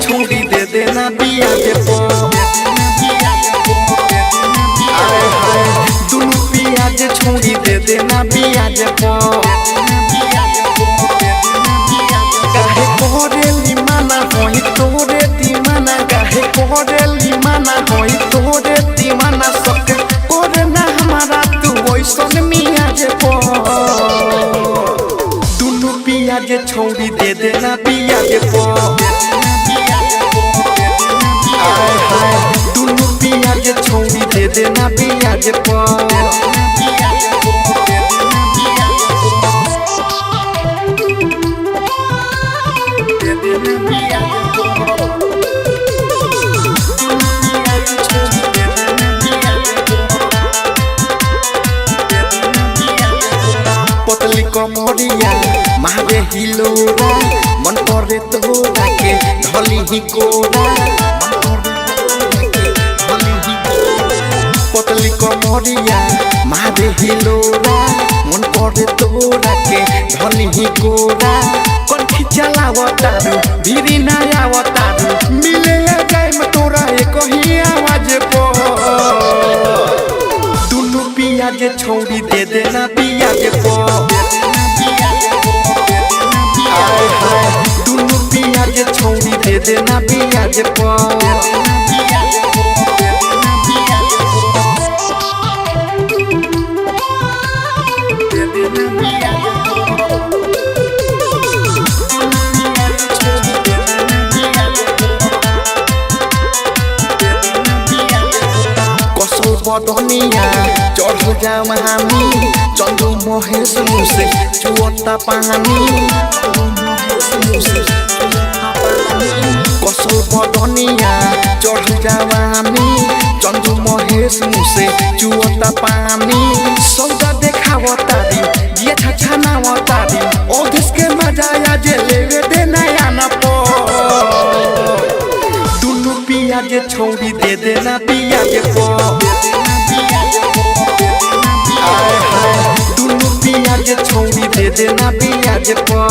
छोड़ी दे देना बिया जे पो दुनु पिया जे छोड़ी दे देना बिया जे पो काहे कोरेली माना होई तोरे दीवाना काहे कोरेली माना होई तोरे दीवाना सके कोरे ना हमारा तू ओइसन मिया जे पो दुनु पिया जे छोड़ी दे देना बिया जे पो दुनु पिया जे छोड़ी दे देना बिया जे पो पतली कमरिया मारे हिलोरा मन करे तोरा के ढली ही कोरा पतली कमरिया मारे हिलोरा मन करे तोरा के ढली ही कोरा कौन खिचलावतारू भीरी ना आवतारू मिले जाए में तोरा एक ही आवाज पो दुनु पिया जे छोड़ी दे देना पिया जे पो दुनु पिया जे छोड़ी दे देना पिया जे पो बदनिया चढ़ जाम हामी चंदू महेश मुसे चुअता पानी कसल बदनिया चढ़ जाम हामी चंदू महेश मुसे चुअता पानी सौदा देखावतारी ये छछनावतारी ओधिस के मजा आ जे लेवे देना या न पो दुनु पिया जे छोड़ी दे देना पिया जे पो दुनु पिया जे छोड़ी दे देना पिया जे पो